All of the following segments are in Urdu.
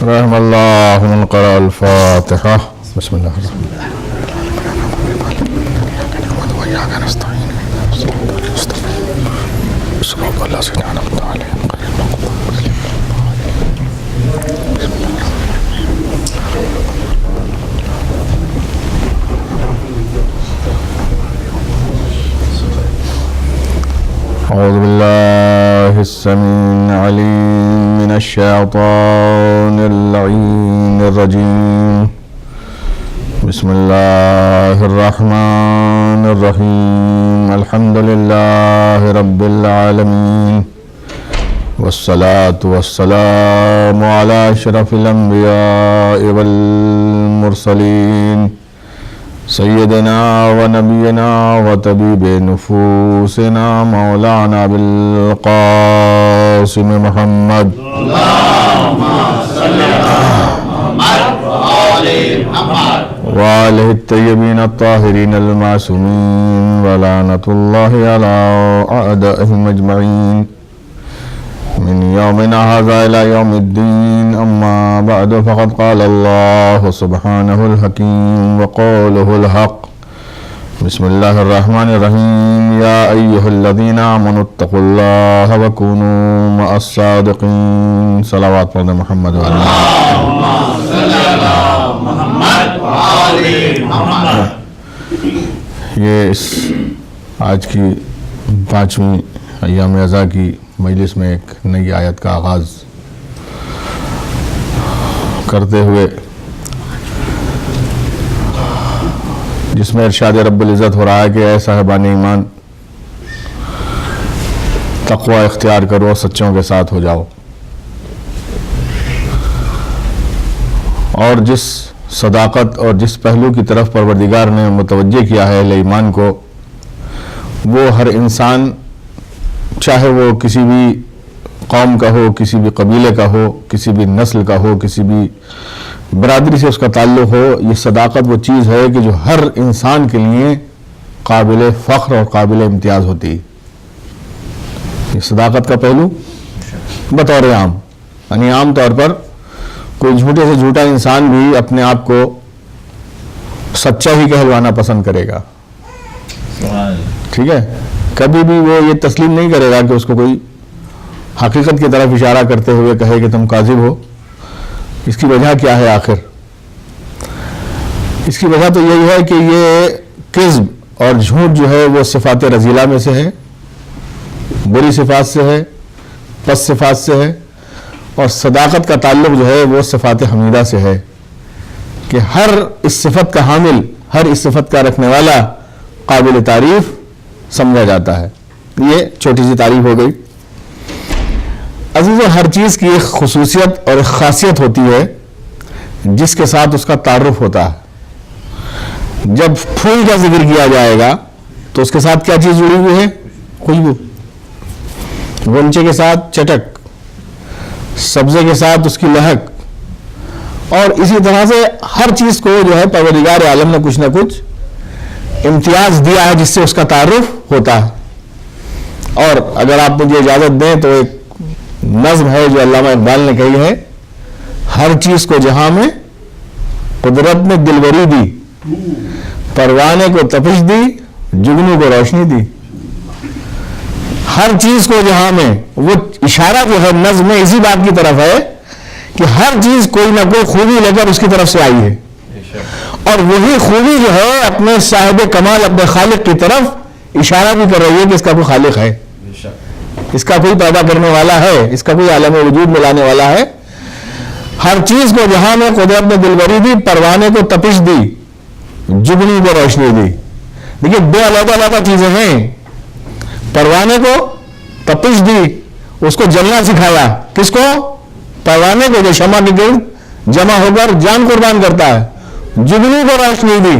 رحم اللہ من قرأ الفاتحہ. بسم اللہ الرحمن الرحیم. أعوذ بالله السميع العليم من الشيطان اللعين الرجيم. بسم الله الرحمن الرحيم. الحمد لله رب العالمين والصلاة والسلام على أشرف الأنبياء والمرسلين سيدنا ونبينا وطبيب نفوسنا مولانا بالقاسم محمد. اللهم صل على محمد وآله الطيبين الطاهرين المعصومين ولعنة الله على أعدائهم أجمعين من يومنا هذا إلى يوم الدين. أما بعد فقد قال الله سبحانه الحكيم وقوله الحق. بسم الله الرحمن الرحيم. يا أيها الذين آمنوا اتقوا الله وكونوا مع الصادقين. صلوات محمد اللهم صل على محمد وآل محمد. یہ اس آج کی 5ویں ایام عزا کی مجلس میں ایک نئی آیت کا آغاز کرتے ہوئے جس میں ارشاد رب العزت ہو رہا ہے کہ اے صاحبان ایمان تقوی اختیار کرو اور سچوں کے ساتھ ہو جاؤ. اور جس صداقت اور جس پہلو کی طرف پروردگار نے متوجہ کیا ہے اہل ایمان کو، وہ ہر انسان چاہے وہ کسی بھی قوم کا ہو، کسی بھی قبیلے کا ہو، کسی بھی نسل کا ہو، کسی بھی برادری سے اس کا تعلق ہو، یہ صداقت وہ چیز ہے کہ جو ہر انسان کے لیے قابل فخر اور قابل امتیاز ہوتی ہے. یہ صداقت کا پہلو بطور عام، یعنی عام طور پر کوئی جھوٹے سے جھوٹا انسان بھی اپنے آپ کو سچا ہی کہلوانا پسند کرے گا. ٹھیک ہے، کبھی بھی وہ یہ تسلیم نہیں کرے گا کہ اس کو کوئی حقیقت کی طرف اشارہ کرتے ہوئے کہے کہ تم کاذب ہو. اس کی وجہ کیا ہے آخر؟ اس کی وجہ تو یہی ہے کہ یہ کذب اور جھوٹ جو ہے وہ صفات رذیلہ میں سے ہے، بری صفات سے ہے، پس صفات سے ہے. اور صداقت کا تعلق جو ہے وہ صفات حمیدہ سے ہے کہ ہر اس صفت کا حامل، ہر اس صفت کا رکھنے والا قابل تعریف سمجھا جاتا ہے. یہ چھوٹی سی تعریف ہو گئی. عزیزو، ہر چیز کی ایک خصوصیت اور ایک خاصیت ہوتی ہے جس کے ساتھ اس کا تعارف ہوتا ہے. جب پھول کا ذکر کیا جائے گا تو اس کے ساتھ کیا چیز جڑی ہوئی ہے؟ خوشبو. غنچے کے ساتھ چٹک، سبزے کے ساتھ اس کی لہک، اور اسی طرح سے ہر چیز کو جو ہے پروردگار عالم نے کچھ نہ کچھ امتیاز دیا ہے جس سے اس کا تعارف ہوتا ہے. اور اگر آپ مجھے اجازت دیں تو ایک نظم ہے جو علامہ اقبال نے کہی ہے: ہر چیز کو جہاں میں قدرت نے دلبری دی، پروانے کو تپش دی، جگنو کو روشنی دی. ہر چیز کو جہاں میں، وہ اشارہ جو ہے نظم میں اسی بات کی طرف ہے کہ ہر چیز کوئی نہ کوئی خوبی لے کر اس کی طرف سے آئی ہے، اور وہی خوبی جو ہے اپنے صاحب کمال، اپنے خالق کی طرف اشارہ بھی کر رہی ہے کہ اس کا کوئی خالق ہے، اس کا کوئی پیدا کرنے والا ہے، اس کا کوئی عالم وجود میں لانے والا ہے. ہر چیز کو جہاں میں قدرت نے دلبری دی، پروانے کو تپش دی، جگنی کو روشنی دی. دیکھیے، دو علیحدہ علیحدہ چیزیں ہیں. پروانے کو تپش دی، اس کو جلنا سکھایا. کس کو؟ پروانے کو، جو شمع کے گرد جمع ہو کر جان قربان کرتا ہے. جگنی کو روشنی دی.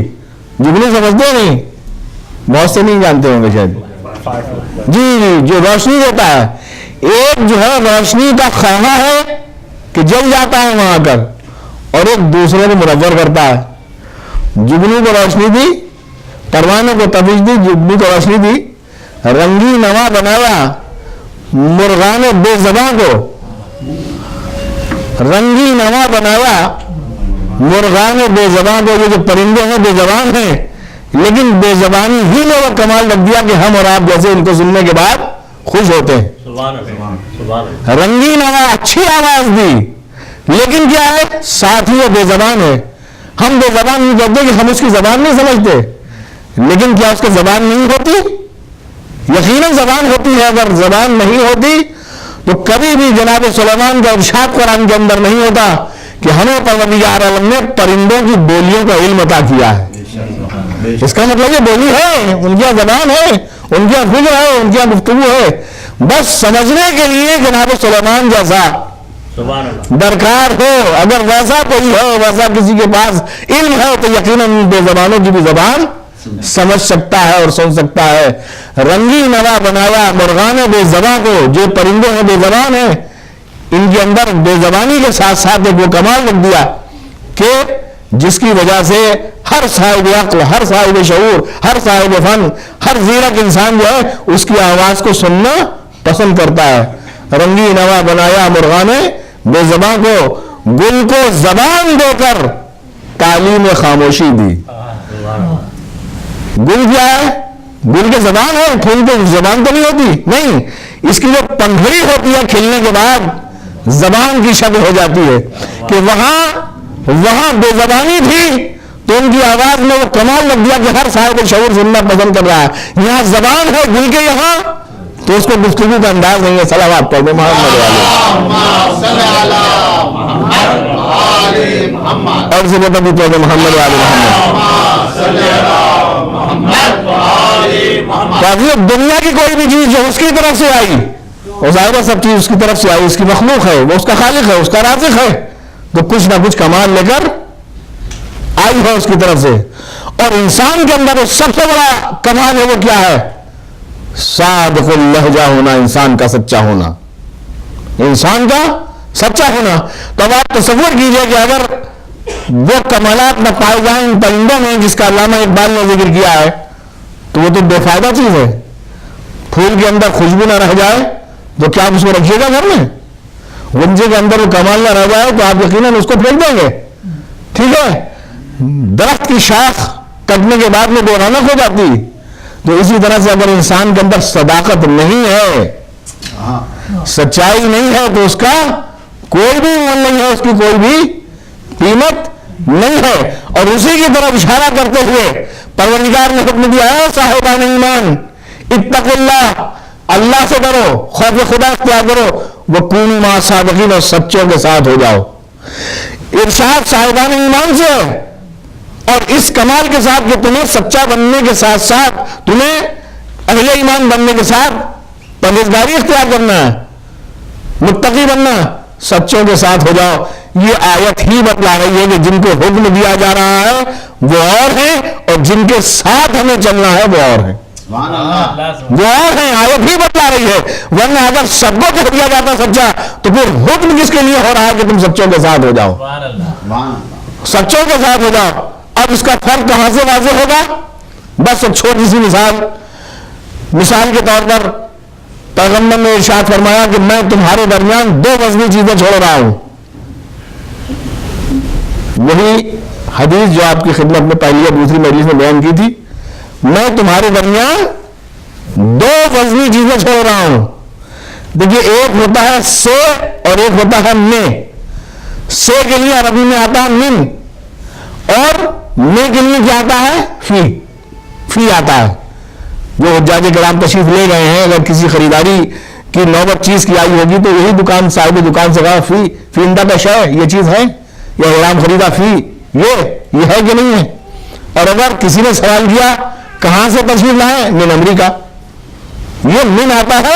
جگنی سمجھتے نہیں؟ بہت سے نہیں جانتے ہوں گے شاید. جی، جو روشنی دیتا ہے. ایک جو ہے روشنی کا خیمہ ہے کہ جل جاتا ہے وہاں کر، اور ایک دوسرے کو منور کرتا ہے. جگنی کو روشنی دی، پروانے کو تپش دی، جگنی کو روشنی دی. رنگی نوا بنایا مرغان بے زباں کو، رنگی نوا بنایا مرغان بے زبان کو. یہ جو پرندے ہیں بے زبان ہیں, لیکن بے زبانی ہی میں وہ کمال رکھ دیا کہ ہم اور آپ جیسے ان کو سننے کے بعد خوش ہوتے ہیں. رنگین نوا, اچھی آواز دی, لیکن کیا ہے ساتھ ہی وہ بے زبان ہے. ہم بے زبان نہیں کہتے کہ ہم اس کی زبان نہیں سمجھتے, لیکن کیا اس کی زبان نہیں ہوتی؟ یقیناً زبان ہوتی ہے. اگر زبان نہیں ہوتی تو کبھی بھی جناب سلیمان کا ارشاد قرآن کے اندر نہیں ہوتا کہ ہمیں پروردگار عالم نے پرندوں کی بولیوں کا علم عطا کیا ہے. اس کا مطلب یہ بولی ہے, ان کی زبان ہے, ان کی فکر ہے, ان کی گفتگو ہے. بس سمجھنے کے لیے جناب سلیمان جیسا درکار ہو. اگر ویسا کوئی ہو, ویسا کسی کے پاس علم ہے, تو یقیناً بے زبانوں کی بھی زبان سمجھ سکتا ہے اور سن سکتا ہے. رنگی نوا بنایا مرغان بے زباں کو. جو پرندے ہیں بے زبان ہیں, ان کے اندر بے زبانی کے ساتھ ساتھ ایک وہ کمال رکھ دیا کہ جس کی وجہ سے ہر صاحب عقل, ہر صاحب شعور, ہر صاحب فن, ہر زیرک انسان جو ہے اس کی آواز کو سننا پسند کرتا ہے. رنگی نوا بنایا مرغان بے زباں کو, گل کو زبان دے کر تعلیم خاموشی دی. گل کیا ہے؟ گل کے زبان ہے, پھول تو زبان تو نہیں ہوتی. نہیں, اس کی جو پنکھڑی ہوتی ہے کھلنے کے بعد زبان کی شکل ہو جاتی ہے کہ وہاں بے زبانی تھی تو ان کی آواز میں وہ کمال لگ دیا کہ ہر صاحب شعور سننا پسند کر رہا ہے. یہاں زبان ہے گل کے, یہاں تو اس کو گفتگو کا انداز نہیں ہے. صلوات پڑھ دیں محمد اور سے بھی پڑھ دیں محمد والی. دنیا کی کوئی بھی چیز جو اس کی طرف سے آئی, وہ ظاہر سب چیز اس کی طرف سے آئی, اس کی مخلوق ہے, وہ اس کا خالق ہے, اس کا رازق ہے, تو کچھ نہ کچھ کمال لے کر آئی ہے اس کی طرف سے. اور انسان کے اندر سب سے بڑا کمال ہے وہ کیا ہے؟ صادق اللہجہ ہونا, انسان کا سچا ہونا, انسان کا سچا ہونا. تو اب آپ تصور کیجئے کہ اگر وہ کمالات نہ پائے جائیں ان پرندوں میں جس کا علامہ اقبال نے ذکر کیا ہے, تو وہ تو بے فائدہ چیز ہے. پھول کے اندر خوشبو نہ رہ جائے تو کیا آپ اس کو رکھیے گا گھر میں؟ غنچے کے اندر وہ کمال نہ رہ جائے تو آپ یقیناً اس کو پھینک دیں گے. ٹھیک ہے, درخت کی شاخ کٹنے کے بعد میں بے رونق ہو جاتی. تو اسی طرح سے اگر انسان کے اندر صداقت نہیں ہے, سچائی نہیں ہے, تو اس کا کوئی بھی مول نہیں ہے, اس کی کوئی بھی قیمت نہیں ہے. اور اسی کی طرف اشارہ کرتے ہوئے پروردگار نے حکم دیا ہے صاحبان ایمان اتقوا اللہ, اللہ سے ڈرو, خوف خدا اختیار کرو, وکونوا مع الصادقین, اور سچوں کے ساتھ ہو جاؤ. ارشاد صاحبان ایمان سے, اور اس کمال کے ساتھ کہ تمہیں سچا بننے کے ساتھ ساتھ تمہیں اہل ایمان بننے کے ساتھ پرہیزگاری اختیار کرنا ہے, متقی بننا, سچوں کے ساتھ ہو جاؤ. یہ آیت ہی بتلا رہی ہے کہ جن کو حکم دیا جا رہا ہے وہ اور ہیں, اور جن کے ساتھ ہمیں چلنا ہے وہ اور ہیں. وہ اور ہیں, آیت ہی بتلا رہی ہے. ورنہ اگر سب کو کہہ دیا جاتا سچا تو پھر حکم کس کے لیے ہو رہا ہے کہ تم سچوں کے ساتھ ہو جاؤ, سچوں کے ساتھ ہو جاؤ. اب اس کا فرق کہاں سے واضح ہوگا؟ بس ایک چھوٹی سی مثال کے طور پر پیغمبر نے ارشاد فرمایا کہ میں تمہارے درمیان دو وزنی چیزیں چھوڑ رہا ہوں. وہی حدیث جو آپ کی خدمت میں پہلی یا دوسری مجلس میں بیان کی تھی, میں تمہارے درمیان دو وزنی چیزیں چھوڑ رہا ہوں. دیکھیے, ایک ہوتا ہے سے اور ایک ہوتا ہے میں. سے کے لیے عربی میں آتا ہے من, اور میں کے لیے کیا آتا ہے؟ فی آتا ہے. جو حجاج کرام تشریف لے گئے ہیں, اگر کسی خریداری کی نوبت چیز کی آئی ہوگی تو یہی دکان صاحب دکان سے کہا فی اندہ شے, یہ چیز ہے, یا احرام خریدا فی, یہ ہے کہ نہیں ہے. اور اگر کسی نے سوال کیا کہاں سے تشریف لائے, من امریکہ, یہ من آتا ہے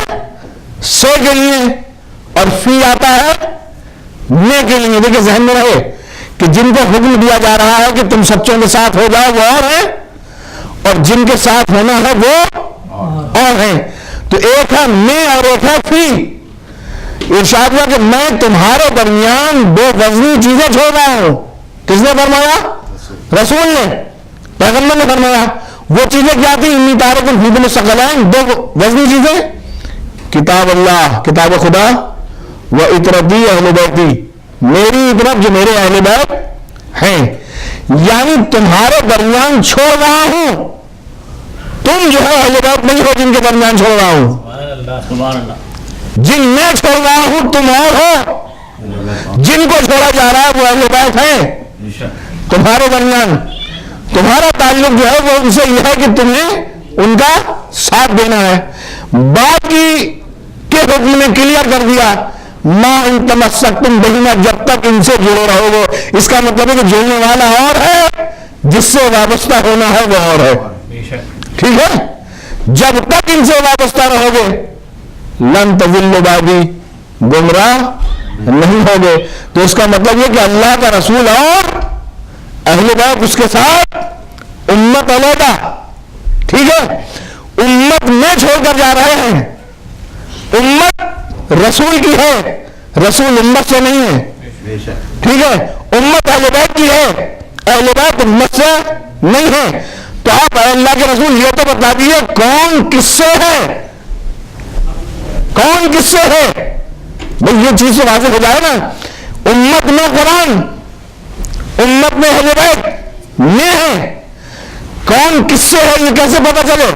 سے کے لیے اور فی آتا ہے میں کے لیے. دیکھیں ذہن میں رہے کہ جن کو حکم دیا جا رہا ہے کہ تم سچوں کے ساتھ ہو جاؤ وہ اور ہیں, اور جن کے ساتھ ہونا ہے وہ اور ہیں. تو ایک ہے میں اور ایک ہے فی. ارشاد ہوا کہ میں تمہارے درمیان دو وزنی چیزیں چھوڑ رہا ہوں. کس نے فرمایا؟ رسول نے, پیغمبر نے فرمایا. وہ چیزیں کیا تھی؟ انی تارک فیکم الثقلین, دو وزنی چیزیں, کتاب اللہ, کتاب خدا, و اطرتی اہل بیتی, میری طرف جو میرے اہل بیت ہیں، یعنی تمہارے درمیان چھوڑ رہا ہوں، تم جو ہے اہل بیت نہیں ہو جن کے درمیان چھوڑ رہا ہوں، سبحان اللہ، جن میں چھوڑ رہا ہوں تم اور ہو، جن کو چھوڑا جا رہا ہے وہ اہل بیت ہیں تمہارے درمیان۔ تمہارا تعلق جو ہے وہ ان سے یہ ہے کہ تمہیں ان کا ساتھ دینا ہے۔ باقی کے حکم نے کلیئر کر دیا، ما ان تمسکتم بہما، جب تک ان سے جڑے رہو گے۔ اس کا مطلب ہے کہ جڑنے والا اور ہے، جس سے وابستہ ہونا ہے وہ اور ہے، ٹھیک ہے؟ جب تک ان سے وابستہ رہو گے لن تضلوا بعدی، گمراہ نہیں ہوگے۔ تو اس کا مطلب یہ کہ اللہ کا رسول اور اہل بیت اس کے ساتھ امت علیحدہ، ٹھیک ہے؟ امت میں چھوڑ کر جا رہے ہیں، امت رسول کی ہے، رسول امت سے نہیں ہے، ٹھیک ہے؟ امت اہل بیت کی ہے، اہل بیت امت سے نہیں ہے۔ تو آپ اے اللہ کے رسول یہ تو بتا دیجیے کون کس سے ہے، کون کس سے ہے؟ بھئی یہ چیز سے واضح ہو جائے نا، امت میں قرآن، امت میں اہل بیت میں ہے، کون کس سے ہے یہ کیسے پتا چلے؟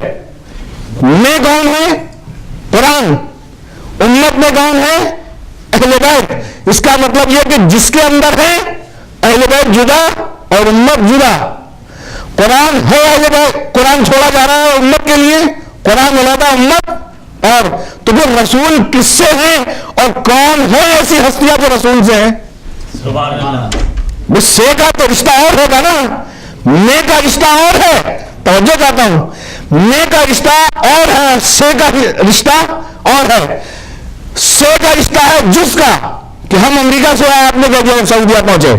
میں کون ہے؟ قرآن، امت میں کون ہے؟ اہل بیت۔ اس کا مطلب یہ کہ جس کے اندر ہے اہل بیت جدا اور امت جدا۔ قرآن ہے اہل بیت، قرآن چھوڑا جا رہا ہے امت کے لیے، قرآن علیحدہ امت اور۔ تو پھر رسول کس سے ہیں اور کون ہے ایسی ہستیاں جو رسول سے ہیں؟ سبحان اللہ، وہ سے کا تو رشتہ اور ہوگا نا، میں کا رشتہ اور ہے، توجہ چاہتا ہوں، میں کا رشتہ اور ہے، سے کا رشتہ اور ہے۔ سے کا رشتہ ہے جس کا کہ ہم امریکہ سے آئے، آپ نے کہا کہ سعودیہ پہنچے،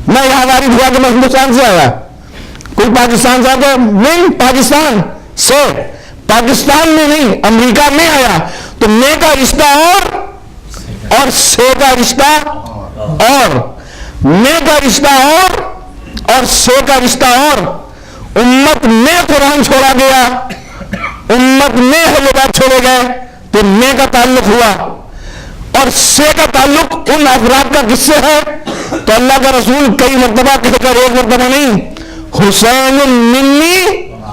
میں یہاں وارد ہوا کہ میں ہندوستان سے آیا، کوئی پاکستان سے آیا نہیں، پاکستان سے، پاکستان میں نہیں امریکہ میں آیا۔ تو میں کا رشتہ اور سے کا رشتہ اور، میں کا رشتہ اور سے کا رشتہ اور۔ امت میں قرآن چھوڑا گیا، امت میں اہل بیت چھوڑے گئے تو میں کا تعلق ہوا، اور سے کا تعلق ان افراد کا کس سے ہے؟ تو اللہ کا رسول کئی مرتبہ کہہ کر ایک مرتبہ نہیں، حسین منی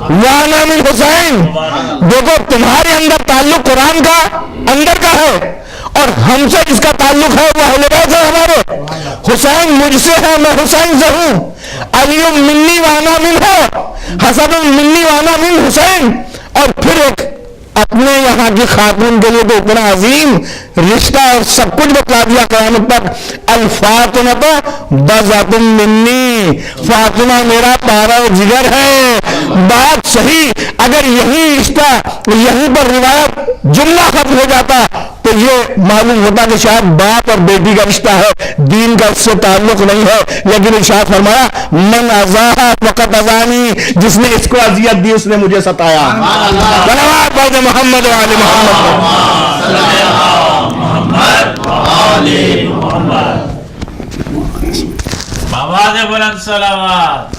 وانا من حسین۔ دیکھو تمہارے اندر تعلق قرآن کا اندر کا ہے، اور ہم سے جس کا تعلق ہے وہ اہل بیت ہے ہمارے۔ حسین مجھ سے ہے، میں حسین سے ہوں۔ علی منی وانا من ہے، حسن منی وانا من حسین۔ اور پھر ایک اپنے یہاں کی خاتون کے لیے تو اتنا عظیم رشتہ اور سب کچھ بتلا دیا قیامت پر، الفاطمہ بضعۃ منی، فاطمہ میرا پارا جگر ہے۔ بات صحیح، اگر یہی رشتہ یہیں پر روایت جملہ ختم ہو جاتا تو یہ معلوم ہوتا کہ شاید باپ اور بیٹی کا رشتہ ہے، دین کا اس سے تعلق نہیں ہے۔ لیکن ارشاد فرمایا من اذاها فقط اذانی، جس نے اس کو اذیت دی اس نے مجھے ستایا۔ صلوات پڑھ دے محمد و آل محمد۔ آواز بلند صلوات،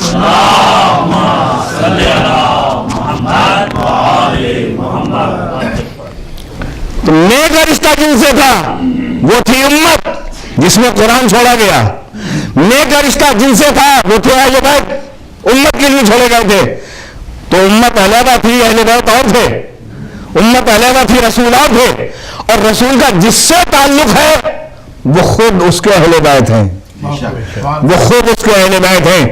تو نیک کا رشتہ جن سے تھا وہ تھی امت جس میں قرآن چھوڑا گیا، نیک کا رشتہ جن سے تھا وہ تھے اہل بیت، امت کے لیے چھوڑے گئے تھے۔ تو امت علیحدہ تھی، اہل بیت اور تھے، امت علیحدہ تھی، رسول اور تھے، اور رسول کا جس سے تعلق ہے وہ خود اس کے اہل بیت ہیں، وہ خود اس کے اہل بیت ہیں،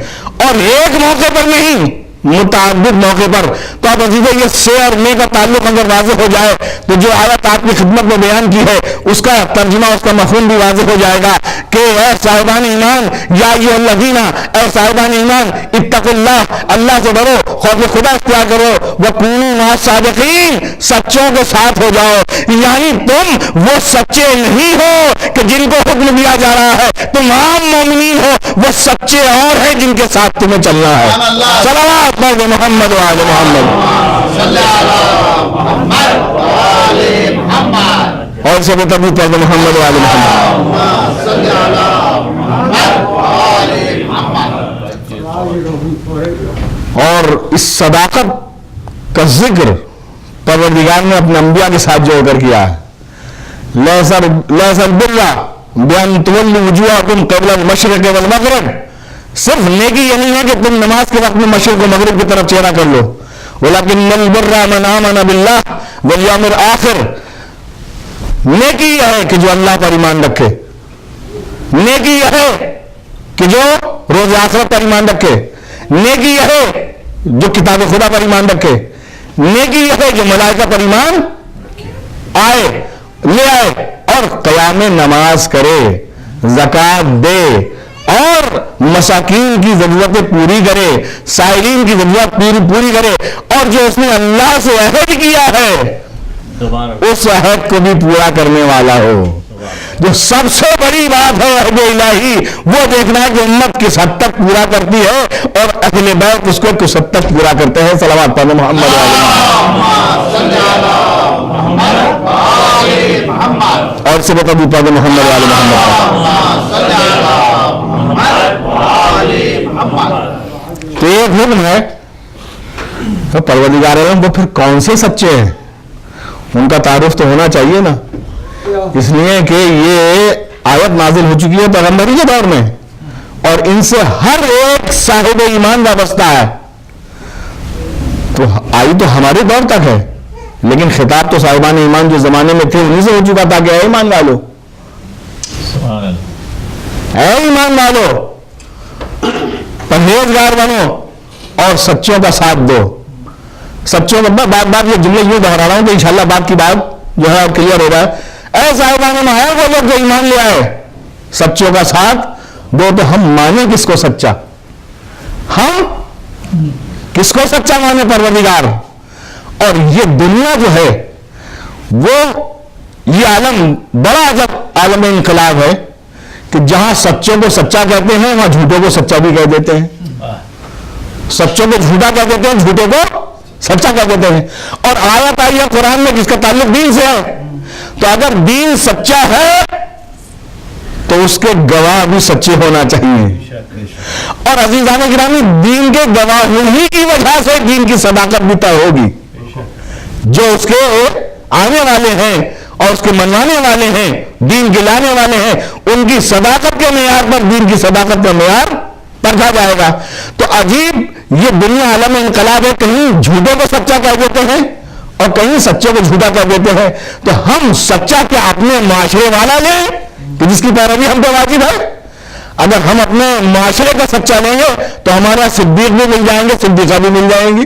اور ایک موقع پر نہیں متعدد موقع پر۔ تو آپ عزیزو یہ سے اور میں کا تعلق اگر واضح ہو جائے تو جو آیت آپ کی خدمت میں بیان کی ہے اس کا ترجمہ، اس کا مفہوم بھی واضح ہو جائے گا کہ اے صاحبان ایمان، یا ایھا الذین، اے صاحبان ایمان، اتقوا اللہ، اللہ سے ڈرو، خوف خدا اختیار کرو، وکونوا مع الصادقین، سچوں کے ساتھ ہو جاؤ۔ یعنی تم وہ سچے نہیں ہو کہ جن کو حکم دیا جا رہا ہے، تم عام مومنین ہو، وہ سچے اور ہیں جن کے ساتھ تمہیں چلنا ہے۔ صلوات پڑھ محمد و آل محمد، اور سے بتبی پڑھ محمد و آل محمد۔ اور اس صداقت کا ذکر پروردگار نے اپنے انبیاء کے ساتھ جوڑ کر کیا ہے۔ لیس البر بیان تولوا وجوہکم قبل المشرق والمغرب. صرف نیکی یہ نہیں ہے کہ تم نماز کے وقت میں مشرق و مغرب کی طرف چہرہ کر لو. ولکن البر من آمن باللہ والیوم الآخر. نیکی یہ ہے کہ جو اللہ پر ایمان رکھے. نیکی یہ ہے کہ جو روز آخرت پر ایمان رکھے. نیکی یہ ہے جو کتاب خدا پر ایمان رکھے. نیکی یہ ہے جو ملائکہ پر ایمان لے آئے اور قیام نماز کرے, زکوٰۃ دے اور مساکین کی ضرورتیں پوری کرے, سائلین کی ضرورت پوری کرے, اور جو اس نے اللہ سے عہد کیا ہے اس عہد کو بھی پورا کرنے والا ہو. جو سب سے بڑی بات ہے عہد الہی, وہ دیکھنا ہے کہ امت کس حد تک پورا کرتی ہے اور اہل بیت اس کو کس حد تک پورا کرتے ہیں. صلوات پڑھیں محمد اور سے بتا بھی پڑھیں محمد والے محمد. تو ایک حکم ہے تو پروردگار عالم وہ پھر کون سے سچے ہیں, ان کا تعارف تو ہونا چاہیے نا. اس لیے کہ یہ آیت نازل ہو چکی ہے پیغمبری کے دور میں اور ان سے ہر ایک صاحب ایمان وابستہ ہے. تو آئی تو ہمارے دور تک ہے, لیکن خطاب تو صاحبان ایمان جو زمانے میں تھے انہیں سے ہو چکا تھا کہ اے ایمان والو, اے ایمان والو پرہیزگار بنو اور سچوں کا ساتھ دو. سچوں کا بات یہ جملے یوں دہرا رہا ہوں کہ انشاءاللہ بات کی بات جو ہے کلیئر ہو رہا ہے. اے صاحبان ایمان, وہ لوگ جو ایمان لے آئے, سچوں کا ساتھ دو. تو ہم مانیں کس کو سچا؟ ہم کس کو سچا مانے؟ پروردگار. اور یہ دنیا جو ہے وہ یہ عالم بڑا عجب عالم انقلاب ہے کہ جہاں سچوں کو سچا کہتے ہیں وہاں جھوٹوں کو سچا بھی کہہ دیتے ہیں. سچوں کو جھوٹا کہہ دیتے ہیں, جھوٹوں کو سچا کہہ دیتے ہیں. اور آیت آئی ہے قرآن میں جس کا تعلق دین سے ہے. تو اگر دین سچا ہے تو اس کے گواہ بھی سچے ہونا چاہیے. اور عزیزان گرامی, دین کے گواہ ہونے کی وجہ سے دین کی صداقت بھی طے ہوگی. جو اس کے آنے والے ہیں اور اس کے منوانے والے ہیں, دین کے لانے والے ہیں, ان کی صداقت کے معیار پر دین کی صداقت کا معیار پرکھا جائے گا. تو عجیب یہ دنیا عالم انقلاب ہے, کہیں جھوٹوں کو سچا کہہ دیتے ہیں اور کہیں سچے کو جھوٹا کہہ دیتے ہیں. تو ہم سچا کیا اپنے معاشرے والا لیں کہ جس کی پیروی ہم پہ واجب ہے؟ اگر ہم اپنے معاشرے کا سچا لیں گے تو ہمارا صدیق بھی مل جائیں گے, صدیقہ بھی مل جائیں گی,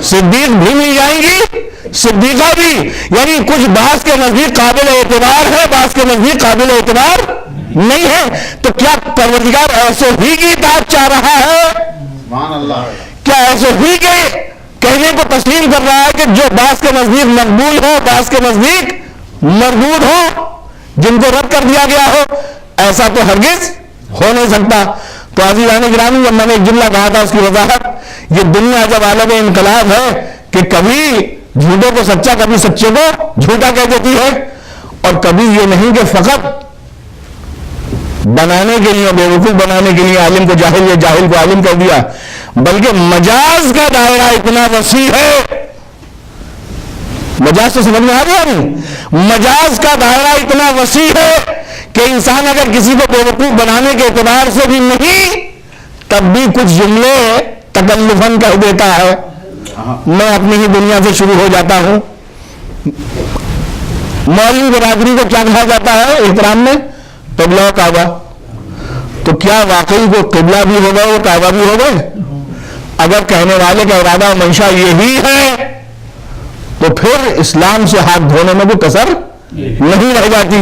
صدیق بھی مل جائیں گی, صدیقہ بھی. یعنی کچھ بعض کے نزدیک قابل اعتبار ہے, بعض کے نزدیک قابل اعتبار نہیں ہے. تو کیا پروردگار ایسے ہی کی اطاعت چاہ رہا ہے؟ کیا ایسے ہی کے کہنے کو تسلیم کر رہا ہے کہ جو بعض کے نزدیک مقبول ہو, بعض کے نزدیک مردود ہو, جن کو رد کر دیا گیا ہو؟ ایسا تو ہرگز ہو نہیں سکتا. تو عزیزان گرامی, جب میں نے ایک جملہ کہا تھا اس کی وضاحت, یہ دنیا جب عالم انقلاب ہے کہ کبھی جھوٹوں کو سچا, کبھی سچے کو جھوٹا کہہ دیتی ہے, اور کبھی یہ نہیں کہ فقط بنانے کے لیے, بیوقوف بنانے کے لیے عالم کو جاہل یا جاہل کو عالم کر دیا, بلکہ مجاز کا دائرہ اتنا وسیع ہے. مجاز تو سمجھ میں آ گیا نہیں؟ مجاز کا دائرہ اتنا وسیع ہے کہ انسان اگر کسی کو بیوقوف بنانے کے اعتبار سے بھی نہیں, تب بھی کچھ جملے تکلفاً کہہ دیتا ہے. میں اپنی ہی دنیا سے شروع ہو جاتا ہوں. مولوی برادری کو کیا کہا جاتا ہے احترام میں؟ قبلہ و کعبہ. تو کیا واقعی وہ قبلہ بھی ہو گئے, وہ کعبہ بھی ہو گئے؟ اگر کہنے والے کا ارادہ و منشا یہی ہے تو پھر اسلام سے ہاتھ دھونے میں بھی کسر نہیں رہ جاتی.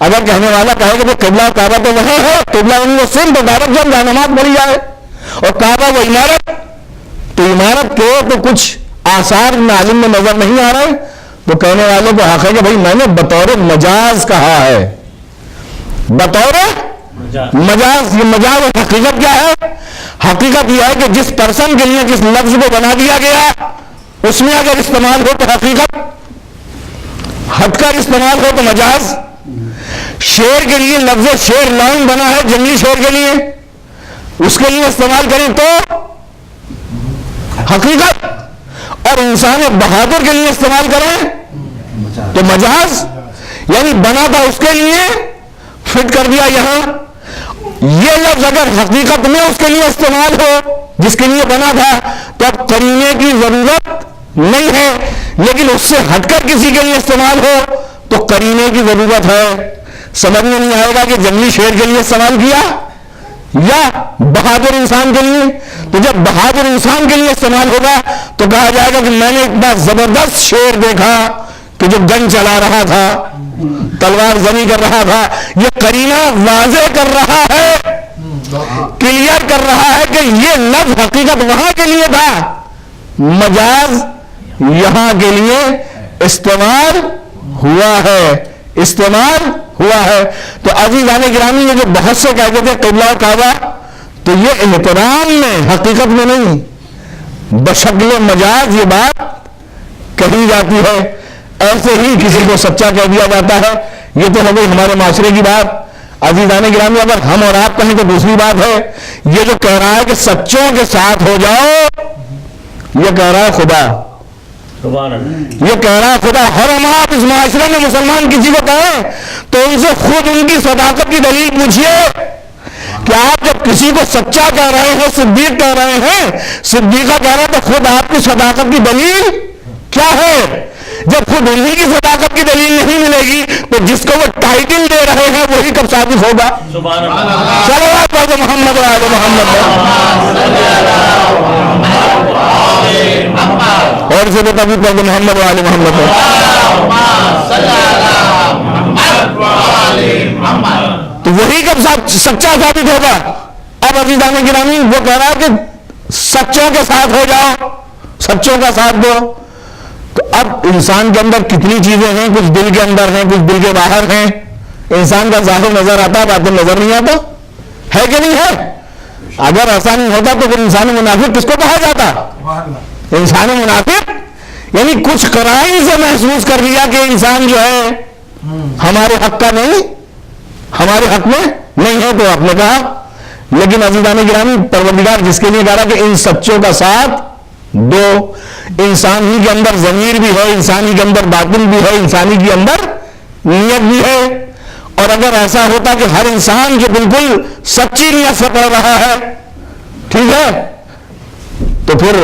اگر کہنے والا کہے کہ قبلہ و کعبہ تو وہاں ہے, قبلہ ان کو سن تو ڈائریکٹ جب نماز پڑھی جائے, اور کعبہ وہ عمارت, تو عمارت کے تو کچھ آثار عالم میں نظر نہیں آ رہے, تو کہنے والوں کو حق ہے کہ بھائی میں نے بطور مجاز کہا ہے, بطور مجاز. یہ مجاز اور حقیقت کیا ہے؟ حقیقت یہ ہے کہ جس پرسن کے لیے جس لفظ کو بنا دیا گیا اس میں اگر استعمال ہو تو حقیقت, ہٹ کر استعمال ہو تو مجاز. شیر کے لیے لفظ شیر لائن بنا ہے جنگلی شیر کے لیے, اس کے لیے استعمال کریں تو حقیقت, اور انسان بہادر کے لیے استعمال کریں تو مجاز. یعنی بنا تھا اس کے لیے، فٹ کر دیا یہاں. یہ لفظ اگر حقیقت میں اس کے لیے استعمال ہو جس کے لیے بنا تھا تو اب قرینے کی ضرورت نہیں ہے، لیکن اس سے ہٹ کر کسی کے لیے استعمال ہو تو قرینے کی ضرورت ہے. سمجھ میں نہیں آئے گا کہ جنگلی شیر کے لیے استعمال کیا یا بہادر انسان کے لیے. تو جب بہادر انسان کے لیے استعمال ہوگا تو کہا جائے گا کہ میں نے اتنا زبردست شیر دیکھا کہ جو گن چلا رہا تھا، تلوار زنی کر رہا تھا. یہ قرینہ واضح کر رہا ہے، کلیئر کر رہا ہے کہ یہ لفظ حقیقت وہاں کے لیے تھا، مجاز یہاں کے لیے استعمال ہوا ہے، استعمال ہوا ہے. تو عزیزان گرامی یہ جو بہت سے کہتے تھے قبلہ و کعبہ، تو یہ احترام میں حقیقت میں نہیں، بشکل مجاز یہ بات کہی جاتی ہے. ایسے ہی کسی کو سچا کہہ دیا جاتا ہے. یہ تو ہو گئی ہمارے معاشرے کی بات. عزیزان گرامی اگر ہم اور آپ کہیں تو دوسری بات ہے. یہ جو کہہ رہا ہے کہ سچوں کے ساتھ ہو جاؤ، یہ کہہ رہا ہے خدا، سبحان اللہ. یہ کہہ رہا ہے خدا. اور ہم آپ اس معاشرے میں مسلمان کسی کو کہیں تو ان سے خود ان کی صداقت کی دلیل پوچھیے کہ آپ جب کسی کو سچا کہہ رہے ہیں، صدیق کہہ رہے ہیں، صدیقہ کہہ رہے ہیں، تو خود آپ کی صداقت کی دلیل کیا ہے؟ جب خود انہی کی صداقت کی دلیل نہیں ملے گی تو جس کو وہ ٹائٹل دے رہے ہیں وہی کب ثابت ہوگا؟ سبحان اللہ. صلوات پڑھو محمد و آل محمد. اور سے بتا بھی پڑھو محمد و آل محمد. تو وہی کب سچا ثابت ہوگا؟ اب عزیزان گرامی وہ کہہ رہا ہے کہ سچوں کے ساتھ ہو جاؤ، سچوں کا ساتھ دو. تو اب انسان کے اندر کتنی چیزیں ہیں، کچھ دل کے اندر ہیں، کچھ دل کے باہر ہیں. انسان کا ظاہر نظر آتا ہے، باطن نظر نہیں آتا ہے کہ نہیں ہے؟ اگر ایسا نہیں ہوتا تو پھر انسان منافق کس کو کہا جاتا؟ انسان منافق یعنی کچھ قرائن سے محسوس کر لیا کہ انسان جو ہے ہمارے حق کا نہیں، ہمارے حق میں نہیں ہے، تو آپ نے کہا. لیکن عزیزان گرامی پروردگار جس کے لیے کہہ رہا کہ ان سچوں کا ساتھ دو، انسان ہی کے اندر ضمیر بھی ہے، انسانی کے اندر باطن بھی ہے، انسانی کے اندر نیت بھی ہے. اور اگر ایسا ہوتا کہ ہر انسان جو بالکل سچی نیت سے پڑھ رہا ہے، ٹھیک ہے، تو پھر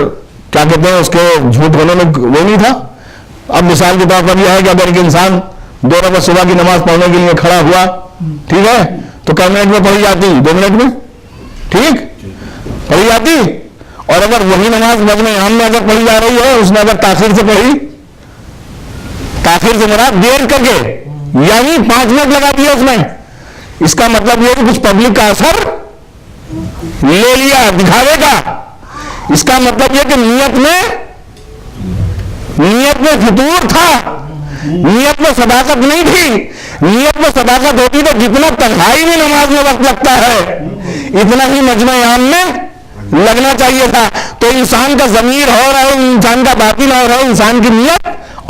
کیا کہتے ہیں اس کے جھوٹ ہونے میں وہ نہیں تھا. اب مثال کے طور پر یہ ہے کہ اگر ایک انسان 2 رکعت صبح کی نماز پڑھنے کے لیے کھڑا ہوا، ٹھیک ہے، تو کئی منٹ میں پڑھی جاتی؟ 2 منٹ میں ٹھیک پڑھی جاتی. اور اگر وہی نماز مجمع عام میں اگر پڑھی جا رہی ہے، اس نے اگر تاخیر سے پڑھی، تاخیر سے مراد دیر کر کے، یعنی 5 منٹ لگا دیا اس میں، اس کا مطلب یہ کہ کچھ پبلک کا اثر لے لیا دکھاوے کا. اس کا مطلب یہ کہ نیت میں فطور تھا، نیت میں صداقت نہیں تھی. نیت میں صداقت ہوتی تو جتنا تنہائی میں نماز میں وقت لگتا ہے اتنا ہی مجمع عام میں لگنا چاہیے تھا. تو انسان کا ضمیر اور ہے، انسان کا باطن اور ہے، انسان کی نیت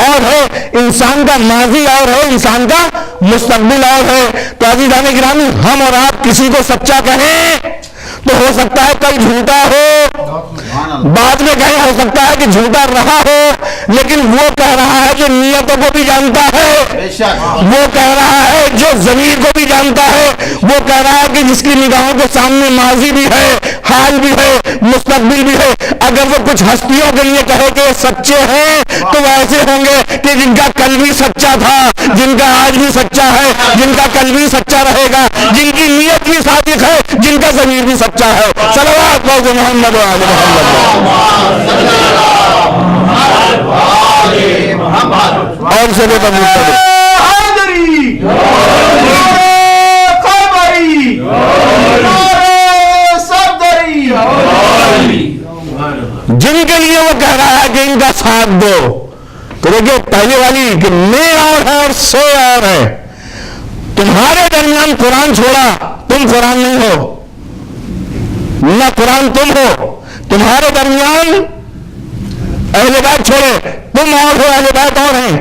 اور ہے، انسان کا ماضی اور ہے، انسان کا مستقبل اور ہے. تو عزیزان گرامی ہم اور آپ کسی کو سچا کہیں تو ہو سکتا ہے کل جھوٹا ہو، بعد میں کہیں ہو سکتا ہے کہ جھوٹا رہا ہو، لیکن وہ کہہ رہا ہے جو نیتوں کو بھی جانتا ہے، وہ کہہ رہا ہے جو ضمیر کو بھی جانتا ہے، وہ کہہ رہا ہے کہ جس کی نگاہوں کے سامنے ماضی بھی ہے، حال بھی ہے، مستقبل بھی ہے. اگر وہ کچھ ہستیوں کے لیے کہے کہ سچے ہیں تو وہ ایسے ہوں گے کہ جن کا کل بھی سچا تھا، جن کا آج بھی سچا ہے، جن کا کل بھی سچا رہے گا، جن کی نیت بھی صادق ہے، جن کا ضمیر بھی سچا ہے. صلوات پڑھو محمد و آل محمد. اور سے بے تمام جن کے لیے وہ کہہ رہا ہے کہ ان کا ساتھ دو. تو دیکھیے پہلے والی کہ میں اور ہے اور سے اور ہے. تمہارے درمیان قرآن چھوڑا، تم قرآن نہیں ہو، نہ قرآن تم ہو. تمہارے درمیان اہل بیت چھوڑے، تم اور ہو، اہل بیت اور ہیں.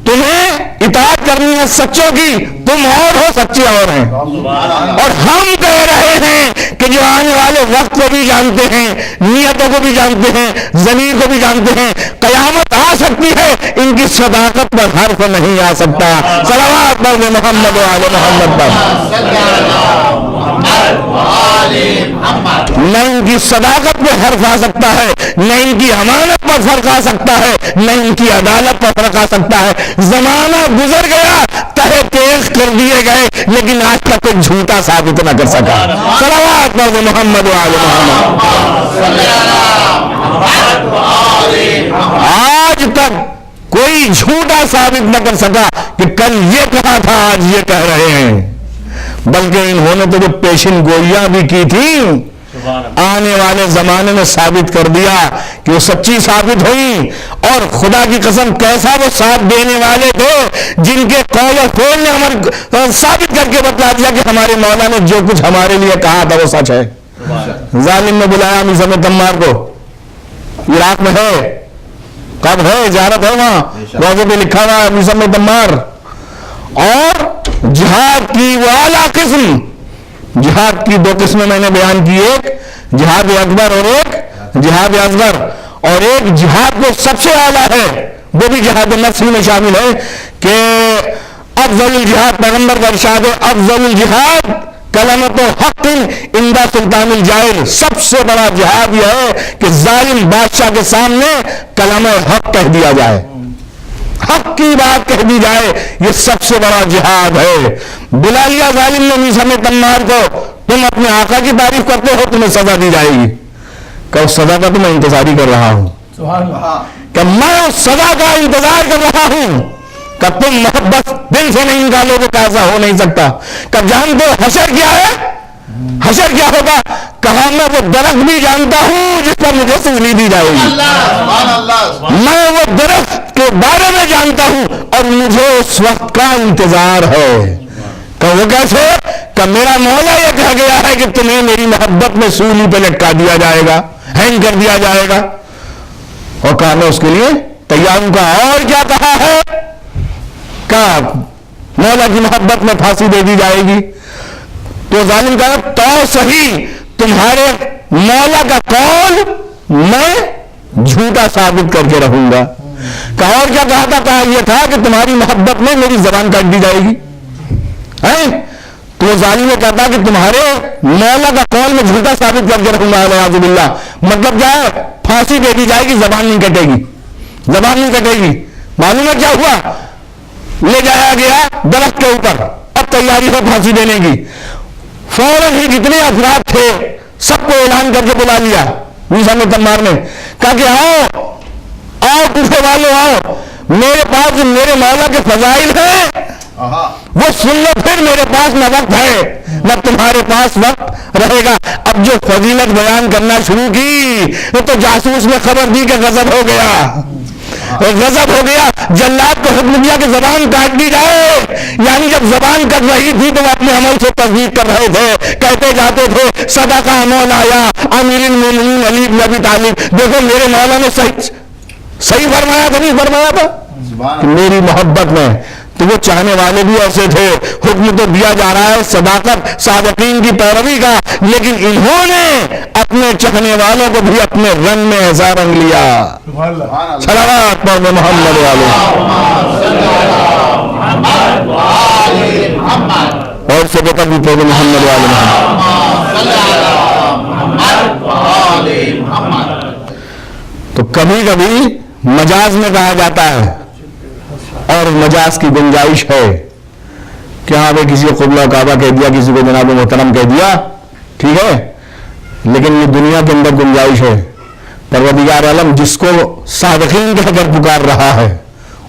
تمہیں اطاعت کرنی ہے سچوں کی، تم اور ہو، سچے اور ہیں. اور ہم کہہ رہے ہیں کہ کہ جو آنے والے وقت کو بھی جانتے ہیں، نیتوں کو بھی جانتے ہیں، ضمیر کو بھی جانتے ہیں، قیامت آ سکتی ہے، ان کی صداقت پر حرف نہیں آ سکتا. صلوات پڑھ دیں محمد و آل محمد پر. نہ ان کی صداقت پہ حرف آ سکتا ہے، نہ ان کی امانت پر فرق آ سکتا ہے، نہ ان کی عدالت پر فرق آ سکتا ہے. زمانہ گزر گیا، تہے تیز کر دیے گئے، لیکن آج تک کوئی جھوٹا ثابت نہ کر سکا. صلوات پڑھ دیں محمد و آل محمد. آج تک کوئی جھوٹا ثابت نہ کر سکا کہ کل یہ کہا تھا آج یہ کہہ رہے ہیں، بلکہ انہوں نے تو جو پیشن گوئیاں بھی کی تھیں آنے والے زمانے میں ثابت کر دیا کہ وہ سچی ثابت ہوئی. اور خدا کی قسم کیسا وہ ساتھ دینے والے تھے جن کے قول و فعل نے ہمیں ثابت کر کے بتلا دیا کہ ہمارے مولا نے جو کچھ ہمارے لیے کہا تھا وہ سچ ہے. ظالم نے بلایا میثم تمار کو، عراق میں ہے، کب ہے، اجارت ہے، وہاں روزے پہ لکھا ہوا ہے میثم تمار. اور جہاد کی وہ اعلیٰ قسم، جہاد کی دو قسمیں میں نے بیان کی، ایک جہاد اکبر اور ایک جہاد اصغر. اور ایک جہاد جو سب سے اعلیٰ ہے وہ بھی جہاد نفس میں شامل ہے کہ افضل الجہاد، پیغمبر کا ارشاد ہے افضل الجہاد کلمۃ حق عند سلطان الجائر. سب سے بڑا جہاد یہ ہے کہ ظالم بادشاہ کے سامنے کلمہ حق کہہ دیا جائے، حق کی بات کہہ دی جائے، یہ سب سے بڑا جہاد ہے. بلا لیا ظالم نے میثم تمار کو، تم اپنے آقا کی تعریف کرتے ہو، تمہیں سزا دی جائے گی. کہ اس سزا کا تو میں انتظار ہی کر رہا ہوں، کہ میں اس سزا کا انتظار کر رہا ہوں کہ تم محبت دل سے نہیں نکالو گے، ایسا ہو نہیں سکتا. کہ جانتے ہو حشر کیا ہے؟ حشر کیا ہوگا؟ کہا میں وہ درخت بھی جانتا ہوں جس پر مجھے سولی دی جائے گی، میں وہ درخت کے بارے میں جانتا ہوں اور مجھے اس وقت کا انتظار ہے. کہ وہ کیسے؟ کہ میرا مولا یہ کہہ گیا ہے کہ تمہیں میری محبت میں سولی پہ لٹکا دیا جائے گا، ہینگ کر دیا جائے گا. اور کہا میں اس کے لیے تیار ہوں. کا اور کیا کہا ہے؟ کہ مولا کی محبت میں پھانسی دے دی جائے گی. تو ظالم کہا تو صحیح، تمہارے مولا کا قول میں جھوٹا ثابت کر کے رہوں گا. کہا اور کیا کہا تھا؟ کہا یہ تھا کہ تمہاری محبت میں میری زبان کاٹ دی جائے گی. تو ظالم یہ کہتا کہ تمہارے مولا کا قول میں جھوٹا ثابت کر کے رہوں گا. اعوذ باللہ. مطلب کیا ہے؟ پھانسی دے دی جائے گی، زبان نہیں کٹے گی، زبان نہیں کٹے گی. معلوم ہے کیا ہوا؟ لے جایا گیا درخت کے اوپر، اب تیاری ہے پھانسی دینے کی. فوراً ہی جتنے افراد تھے سب کو اعلان کر کے بلا لیا میثم تمار نے. کہا کہ آؤ کوفے والوں آؤ، میرے پاس میرے مولا کے فضائل ہیں وہ سن لو، پھر میرے پاس نہ وقت ہے نہ تمہارے پاس وقت رہے گا. اب جو فضیلت بیان کرنا شروع کی تو جاسوس نے خبر دی کہ غضب ہو گیا، غضب ہو گیا. جلاد کو حکم دیا کہ زبان کاٹ دی جائے. یعنی جب زبان کٹ رہی تھی تو وہ اپنے عمل سے تصدیق کر رہے تھے، کہتے جاتے تھے صدق مولایا امیر المومنین علی بن ابی طالب. دیکھو میرے مولا نے صحیح فرمایا تھا، نہیں فرمایا تھا میری محبت میں. تو وہ چاہنے والے بھی ایسے تھے. حکم تو دیا جا رہا ہے صداقت صادقین کی پیروی کا، لیکن انہوں نے اپنے چاہنے والوں کو بھی اپنے رنگ میں ایسا رنگ لیا. صلوات پڑھ محمد والے. اور سے بتا بھی پڑھ محمد والے. تو کبھی کبھی مجاز میں کہا جاتا ہے اور مجاز کی گنجائش ہے کہ ہاں بھائی کسی کو قبلہ کعبہ کہہ دیا، کسی کو جناب محترم کہہ دیا، ٹھیک ہے، لیکن یہ دنیا کے اندر گنجائش ہے. پروردگار عالم جس کو صادقین کہہ کر پکار رہا ہے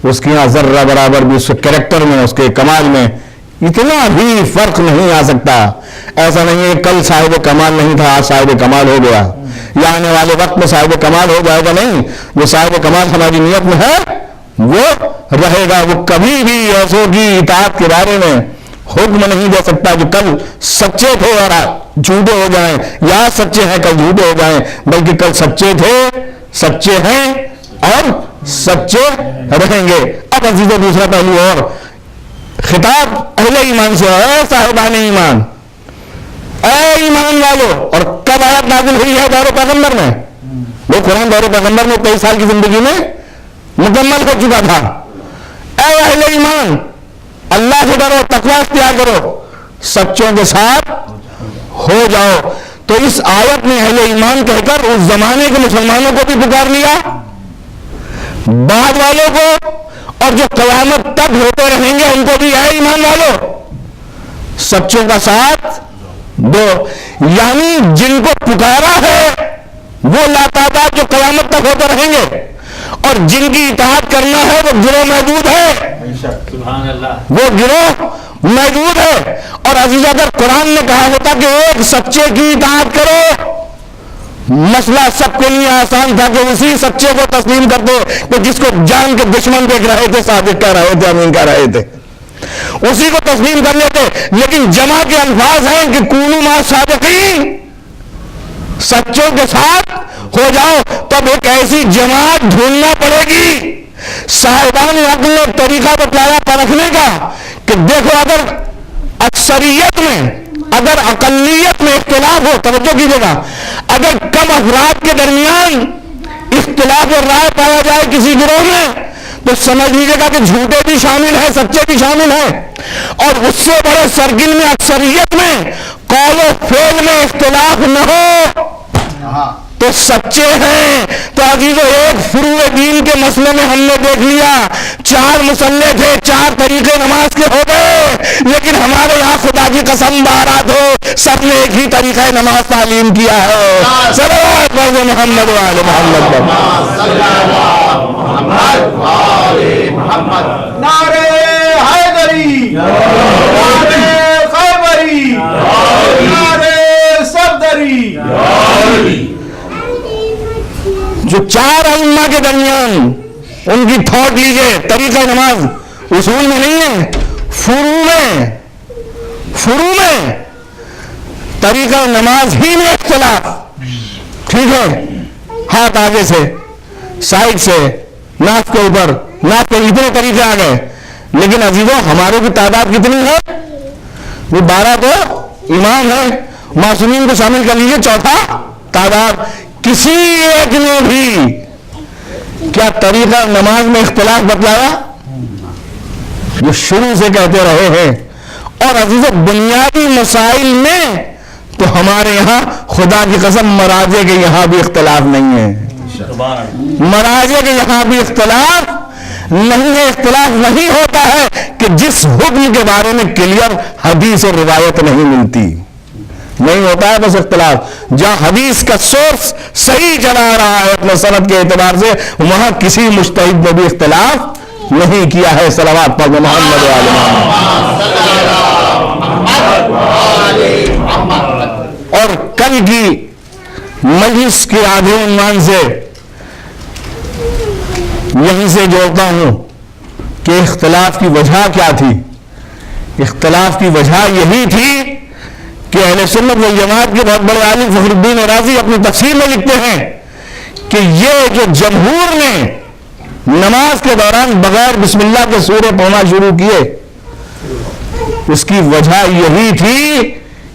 اس کی یہاں ذرہ برابر بھی اس کے کریکٹر میں، اس کے کمال میں اتنا بھی فرق نہیں آ سکتا. ایسا نہیں ہے کل صاحب کمال نہیں تھا آج صاحب کمال ہو گیا، یا آنے والے وقت میں صاحب کمال ہو جائے گا. نہیں، جو صاحب کمال ہماری نیت میں ہے وہ رہے گا. وہ کبھی بھی ایسوں کی اطاعت کے بارے میں حکم نہیں دے سکتا جو کل سچے تھے اور جھوٹے ہو جائیں، یا سچے ہیں کل جھوٹے ہو جائیں، بلکہ کل سچے تھے، سچے ہیں اور سچے رہیں گے. اب عزیز دوسرا پہلو اور خطاب اہل ایمان سے ہے، صاحبان ایمان. اے ایمان والو. اور کب آیت نازل ہوئی ہے؟ دور پیغمبر میں. وہ قرآن دور پیغمبر میں 23 سال کی زندگی میں مکمل ہو چکا تھا. اے اہل ایمان، اللہ سے ڈرو، تقوی اختیار کرو، سچوں کے ساتھ ہو جاؤ. تو اس آیت میں اہل ایمان کہہ کر اس زمانے کے مسلمانوں کو بھی پکار لیا، بعد والوں کو، اور جو قیامت تک ہوتے رہیں گے ان کو بھی. اے ایمان والو، سچوں کا ساتھ دو. یعنی جن کو پکارا ہے وہ لاتعداد جو قیامت تک ہوتے رہیں گے، اور جن کی اطاعت کرنا ہے وہ گروہ محدود ہے. سبحان اللہ. وہ گروہ موجود ہے. اور عزیز، اگر قرآن نے کہا ہوتا کہ ایک سچے کی اطاعت کرو، مسئلہ سب کے لیے آسان تھا کہ اسی سچے کو تسلیم کر دو کہ جس کو جان کے دشمن دیکھ رہے تھے، صادق کہہ رہے تھے، امین کہہ رہے تھے، اسی کو تسلیم کر لیتے. لیکن جمع کے الفاظ ہیں کہ کونوا مع الصادقین، سچوں کے ساتھ ہو جاؤ. تب ایک ایسی جماعت ڈھونڈنا پڑے گی. صاحبان عقل نے طریقہ بتلایا پرکھنے کا کہ دیکھو، اگر اکثریت میں، اگر اقلیت میں اختلاف ہو، توجہ کیجیے گا، اگر کم افراد کے درمیان اختلاف اور رائے پایا جائے کسی گروہ میں، تو سمجھ لیجیے گا کہ جھوٹے بھی شامل ہیں، سچے بھی شامل ہیں. اور اس سے بڑے سرکل میں، اکثریت میں، قول و فعل میں اختلاف نہ ہو تو سچے ہیں. تو عزیزو، ایک فروع دین کے مسئلے میں ہم نے دیکھ لیا 4 مسئلے تھے، 4 طریقے نماز کے ہو گئے، لیکن ہمارے یہاں خدا کی قسم بارات ہو، سب نے ایک ہی طریقہ نماز تعلیم کیا ہے. صلوات پڑھو محمد و آل محمد. نعرے حیدری، نعرے خیبری، نعرے صفدری. جو 4 ائمہ کے درمیان ان کی تھوٹ لیجئے، طریقہ نماز اصول میں نہیں ہے، فروع میں طریقہ نماز ہی میں اختلاف. ٹھیک ہے، ہاتھ آگے سے، سائڈ سے، ناف کے اوپر، ناف کے اتنے طریقے آ گئے. لیکن عزیزوں، ہمارے کی تعداد کتنی ہے؟ وہ 12 تو امام ہے، معصومین کو شامل کر لیجئے، چوتھا تعداد. کسی ایک نے بھی کیا طریقہ نماز میں اختلاف بتلایا؟ جو شروع سے کہتے رہے ہیں. اور عزیزوں، بنیادی مسائل میں تو ہمارے یہاں خدا کی قسم مراجع کے یہاں بھی اختلاف نہیں ہے. مراجع کے یہاں بھی اختلاف نہیں ہے. اختلاف نہیں ہوتا ہے کہ جس حکم کے بارے میں کلیئر حدیث اور روایت نہیں ملتی، نہیں ہوتا ہے بس اختلاف. جہاں حدیث کا سورس صحیح چلا رہا ہے اپنے سند کے اعتبار سے، وہاں کسی مجتہد نے بھی اختلاف نہیں کیا ہے. صلوات پڑھو محمد و آل محمد. اور کل کی مجلس کے آدھے عنوان سے یہیں سے جوڑتا ہوں کہ اختلاف کی وجہ کیا تھی. اختلاف کی وجہ یہی تھی کہ اہل سنت والجماعت کے بہت بڑے عالم فخر الدین رازی اپنی تفسیر میں لکھتے ہیں کہ یہ جو جمہور نے نماز کے دوران بغیر بسم اللہ کے سورے پڑھنا شروع کیے، اس کی وجہ یہی تھی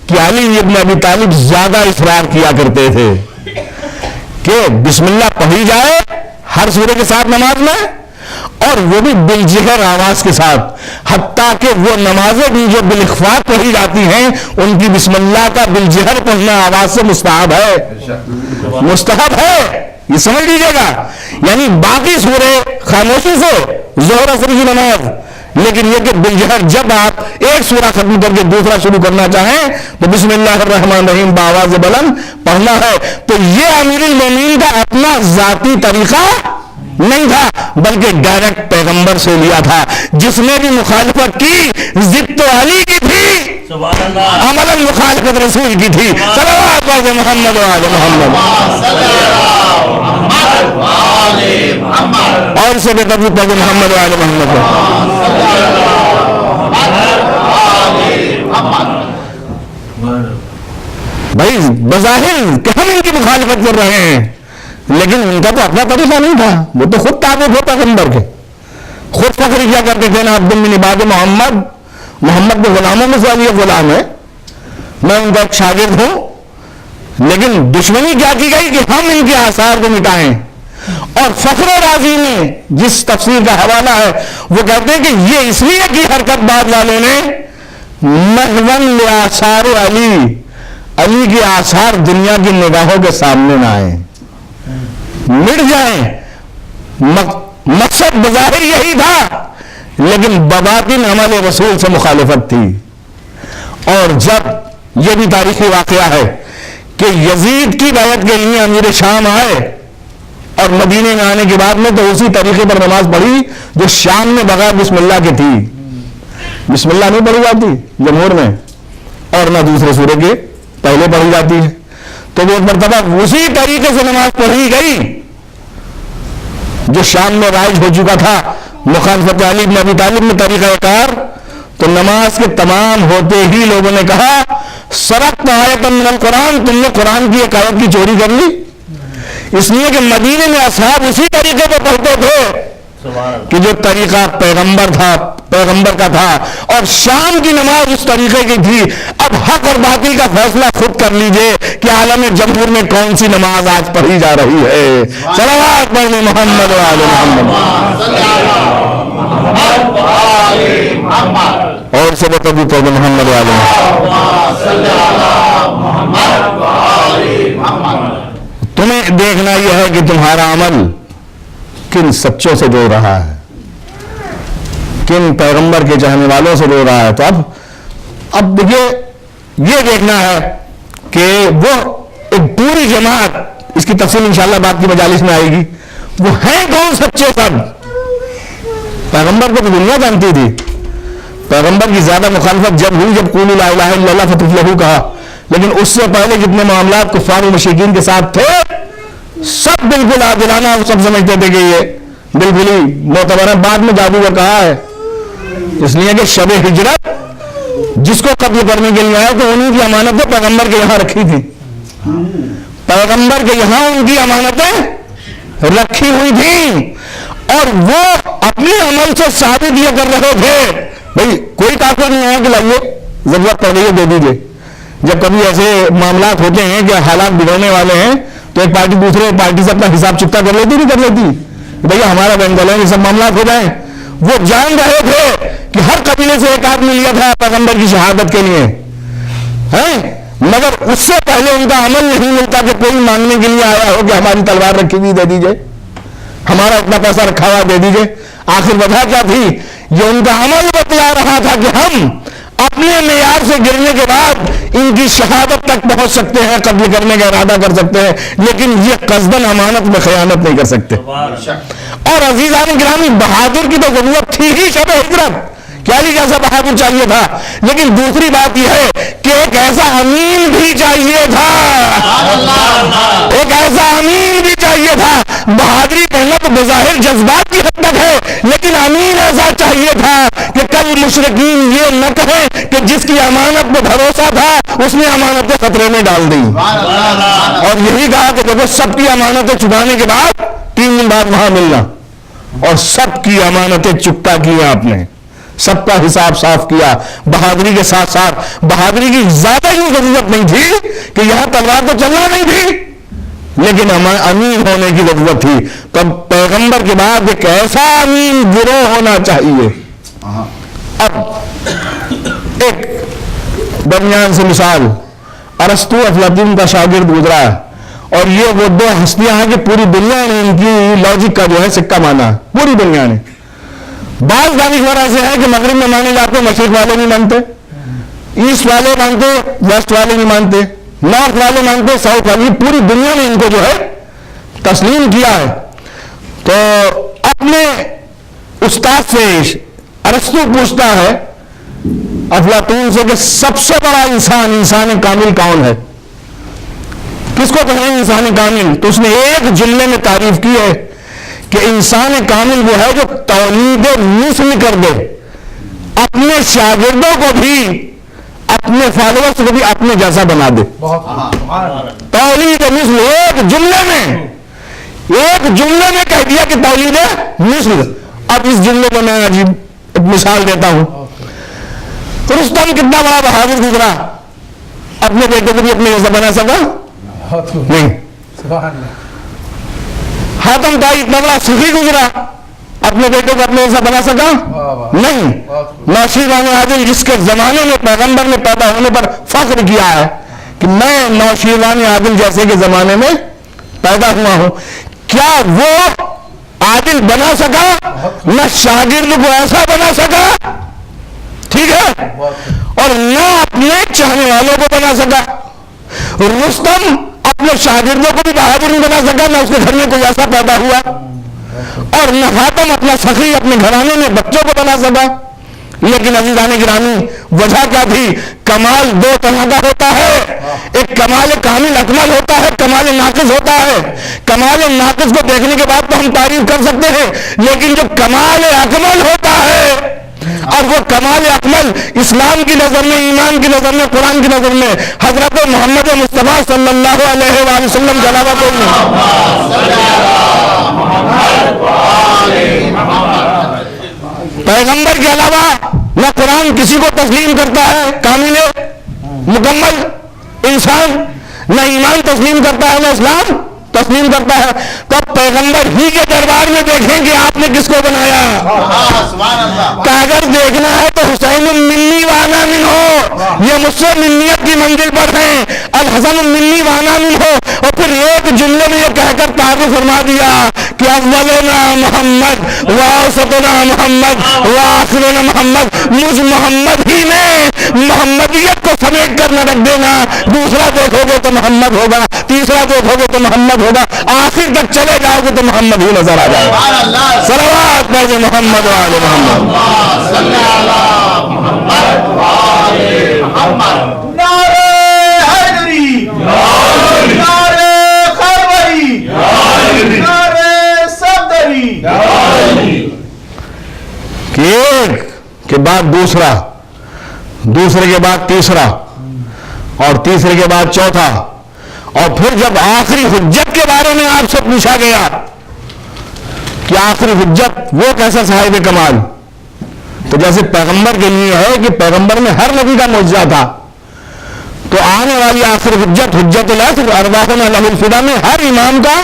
کہ علی ابن ابی طالب زیادہ اصرار کیا کرتے تھے کہ بسم اللہ پڑھی جائے ہر سورے کے ساتھ نماز میں، اور وہ بھی بالجہر آواز کے ساتھ. حتیٰ کہ وہ نمازیں بھی جو بالاخفاء پڑھی جاتی ہیں ان کی بسم اللہ کا بالجہر پڑھنا آواز سے مستحب ہے. یہ سمجھ لیجیے گا. یعنی باقی سورے خاموشی سے، ظہر عصر کی نماز، لیکن یہ کہ بالجہر جب آپ ایک سورہ ختم کر کے دوسرا شروع کرنا چاہیں تو بسم اللہ الرحمن الرحیم بآواز بلند پڑھنا ہے. تو یہ امیر المومنین کا اپنا ذاتی طریقہ نہیں تھا، بلکہ ڈائریکٹ پیغمبر سے لیا تھا. جس نے بھی مخالفت کی ضد تو علی کی تھی، عملاً مخالفت رسول کی تھی. صلوات پڑھو محمد و آل محمد. اور سے بے ترتیب پڑھو محمد و آل محمد. بھائی بظاہر کہ ہم ان کی مخالفت کر رہے ہیں، لیکن ان کا تو اپنا طریقہ نہیں تھا. وہ تو خود تابع تھے پیغمبر کے، خود فخر کیا کرتے تھے نا عبد من عباد محمد، محمد کے غلاموں میں سے علی غلام ہے. میں ان کا ایک شاگرد ہوں، لیکن دشمنی کیا کی گئی کہ ہم ان کے آثار کو مٹائیں. اور فخر رازی میں جس تفسیر کا حوالہ ہے وہ کہتے ہیں کہ یہ اس لیے کی حرکت بعد والوں نے محون لآثار علی، علی کے آثار دنیا کی نگاہوں کے سامنے نہ آئیں، مٹ جائیں. مقصد بظاہر یہی تھا، لیکن بباطن عمل رسول سے مخالفت تھی. اور جب یہ بھی تاریخی واقعہ ہے کہ یزید کی بیعت کے لیے امیر شام آئے اور مدینے میں آنے کے بعد میں تو اسی طریقے پر نماز پڑھی جو شام میں بغیر بسم اللہ کے تھی. بسم اللہ نہیں پڑھی جاتی جمہور میں، اور نہ دوسرے سورے کے پہلے پڑھی جاتی ہے. تو وہ ایک مرتبہ اسی طریقے سے نماز پڑھی گئی جو شام میں رائج ہو چکا تھا، مخالفت علی بن ابی طالب میں طریقہ کار. تو نماز کے تمام ہوتے ہی لوگوں نے کہا سرقت آیت من القرآن، تم نے قرآن کی ایک آیت کی چوری کر لی. اس لیے کہ مدینے میں اصحاب اسی طریقے پہ پڑھتے تھے کہ جو طریقہ پیغمبر کا تھا، اور شام کی نماز اس طریقے کی تھی. اب حق اور باطل کا فیصلہ خود کر لیجئے کہ عالم جمہور میں کون سی نماز آج پڑھی جا رہی ہے. صلوات پڑھنے محمد و آل محمد، اور سے بتبی پڑھ محمد و آل محمد. تمہیں دیکھنا یہ ہے کہ تمہارا عمل کن سچوں سے جوڑ رہا ہے، کن پیغمبر کے چاہنے والوں سے جوڑ رہا ہے. تو اب دیکھیے یہ دیکھنا ہے کہ وہ ایک پوری جماعت، اس کی تفصیل انشاءاللہ بعد کی مجالس میں آئے گی، وہ ہیں کون سچے سب. پیغمبر کو تو دنیا جانتی تھی. پیغمبر کی زیادہ مخالفت جب ہوئی جب قولوا لا الہ الا اللہ فتفلحوا کہا، لیکن اس سے پہلے جتنے معاملات کفار و مشرکین کے ساتھ تھے سب بالکل عادلانہ، سب سمجھتے تھے کہ یہ بالکل ہی معتبر ہے. بعد میں جادوگر کہا ہے، اس لیے کہ شب ہجرت جس کو قتل کرنے کے لیے آیا تو انہیں کی امانتیں پیغمبر کے یہاں رکھی تھی، پیغمبر کے یہاں ان کی امانتیں رکھی ہوئی تھیں، اور وہ اپنے عمل سے ثابت یہ کر رہے تھے بھائی کوئی طاقت نہیں ہے کہ لائیے ضرورت پڑ رہی ہے دے دیجیے. جب کبھی ایسے معاملات ہوتے ہیں کہ حالات بگڑنے والے ہیں تو ایک پارٹی دوسرے پارٹی سے اپنا حساب چکتا کر لیتی نہیں کر لیتی بھیا ہمارا بینک ہے یہ سب معاملات ہو جائیں. وہ جان رہے تھے کہ ہر قبیلے سے ایک آدمی لیا تھا پیغمبر کی شہادت کے لیے، مگر اس سے پہلے ان کا عمل نہیں ملتا کہ کوئی مانگنے کے لیے آیا ہو کہ ہماری تلوار رکھی ہوئی دے دیجیے، ہمارا اتنا پیسہ رکھا ہوا دے دیجیے. آخر وجہ کیا تھی؟ یہ ان کا عمل بتلا رہا تھا کہ ہم اپنے معیار سے گرنے کے بعد ان کی شہادت تک پہنچ سکتے ہیں، قتل کرنے کا ارادہ کر سکتے ہیں، لیکن یہ قصداً امانت میں خیانت نہیں کر سکتے. اور عزیزان گرامی بہادر کی تو ضرورت تھی ہی شب ہجرت، کیا نہیں جیسا بہادر چاہیے تھا، لیکن دوسری بات یہ ہے کہ ایک ایسا امین بھی چاہیے تھا، ایک ایسا امین بھی چاہیے تھا. بہادری کہنا تو بظاہر جذبات کی حد تک ہے، لیکن امین ایسا چاہیے تھا کہ کل مشرکین یہ نہ کہیں کہ جس کی امانت پہ بھروسہ تھا اس نے امانتیں خطرے میں ڈال دی. اور یہی کہا کہ دیکھو سب کی امانتیں چکانے کے بعد 3 دن بعد وہاں ملنا، اور سب کی امانتیں چکتا کیا آپ نے، سب کا حساب صاف کیا. بہادری کے ساتھ ساتھ بہادری کی زیادہ ہی ضرورت نہیں تھی کہ یہاں تلوار تو چلنا نہیں تھی، لیکن امین ہونے کی ضرورت تھی. تب پیغمبر کے بعد ایک ایسا امین گروہ ہونا چاہیے. اب ایک درمیان سے مثال، ارسطو افلاطون کا شاگرد گزرا ہے، اور یہ وہ 2 ہستیاں ہیں کہ پوری دنیا نے ان کی لاجک کا جو ہے سکہ مانا ہے، پوری دنیا نے. بعض دانشور ایسے ہیں کہ مغرب میں مانے جاتے، مشرق والے نہیں مانتے، ایسٹ والے مانتے، ویسٹ والے نہیں مانتے، نارتھ والے مانتے، ساؤتھ والے، پوری دنیا نے ان کو جو ہے تسلیم کیا ہے. تو اپنے استاد سے ارسطو پوچھتا ہے افلاطون سے کہ سب سے بڑا انسان کامل کون ہے؟ کس کو کہیں انسان کامل؟ تو اس نے ایک جملے میں تعریف کی ہے کہ انسان کامل وہ ہے جو تولید مثل کر دے، اپنے شاگردوں کو بھی اپنے فالوورز کو بھی اپنے جیسا بنا دے. تولید مثل ایک جملے میں کہہ دیا کہ تولید مثل. اب اس جملے کو میں عجیب مثال دیتا ہوں. رستم کتنا بڑا بہادر گزرا، اپنے بیٹے کو بھی اپنے جیسا بنا سکا؟ نہیں. حاتم طائی اتنا بڑا سخی گزرا، اپنے بیٹے کو اپنے جیسا بنا سکا؟ نہیں. نوشیروان عادل جس کے زمانے میں پیغمبر نے پیدا ہونے پر فخر کیا ہے کہ میں نوشیروان عادل جیسے کے زمانے میں پیدا ہوا ہوں، کیا وہ عادل بنا سکا؟ نہ شاگرد کو ایسا بنا سکا، ٹھیک ہے، اور نہ اپنے چاہنے والوں کو بنا سکا. رستم اپنے شاگردوں کو بھی بہادر نہیں بنا سکا، نہ اس کے گھر میں کوئی ایسا پیدا ہوا، اور نہ حاتم اپنا سخی اپنے گھرانے میں بچوں کو بنا سکا. لیکن عزیزان گرامی، وجہ کیا تھی؟ کمال دو طرح کا ہوتا ہے، ایک کمال کامل اکمل ہوتا ہے، کمال ناقص ہوتا ہے. کمال ناقص کو دیکھنے کے بعد تو ہم تعریف کر سکتے ہیں، لیکن جو کمال اکمل ہوتا ہے، اور وہ کمال اکمل اسلام کی نظر میں، ایمان کی نظر میں، قرآن کی نظر میں حضرت محمد مصطفیٰ صلی اللہ علیہ وآلہ وسلم کے علاوہ کوئی نہیں. پیغمبر کے علاوہ نہ قرآن کسی کو تسلیم کرتا ہے کامل مکمل انسان، نہ ایمان تسلیم کرتا ہے، نہ اسلام تسلیم کرتا ہے. تب پیغمبر ہی کے دربار میں دیکھیں کہ آپ نے کس کو بنایا. کہ اگر دیکھنا ہے تو حسین منی وانا من ہو، یہ مجھ سے منیت کی منزل پر ہیں، الحسن منی وانا من ہو. اور پھر ایک جملے میں یہ کہہ کر تعارف فرما دیا کہ اولنا محمد واوسطنا محمد وآخرنا محمد. مجھ محمد ہی میں محمدیت کو سمیٹ کر نہ رکھ دینا، دوسرا دیکھو گے تو محمد ہوگا، تیسرا دیکھو گے تو محمد ہوگا، آخر تک چلے جاؤ گے تو محمد ہی نظر آ جائے گا. صلوات پڑھیں محمد وآل محمد. نعرے حیدری، نعرے خیبری، نعرے صفدری. کہ ایک کے بعد دوسرا، دوسرے کے بعد تیسرا، اور تیسرے کے بعد چوتھا، اور پھر جب آخری حجت کے بارے میں آپ سے پوچھا گیا کہ آخری حجت وہ کیسا صاحب کمال، تو جیسے پیغمبر کے لیے ہے کہ پیغمبر میں ہر نبی کا معجزہ تھا، تو آنے والی آخری حجت، حجت العصر ارواحنا له الفدا میں ہر امام کا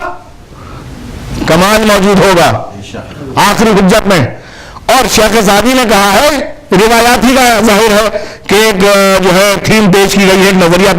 کمال موجود ہوگا آخری حجت میں. اور شیخ سعدی نے کہا ہے، روایات ہی کا ظاہر ہے کہ ایک جو ہے تھیم پیش کی گئی ہے، ایک نظریہ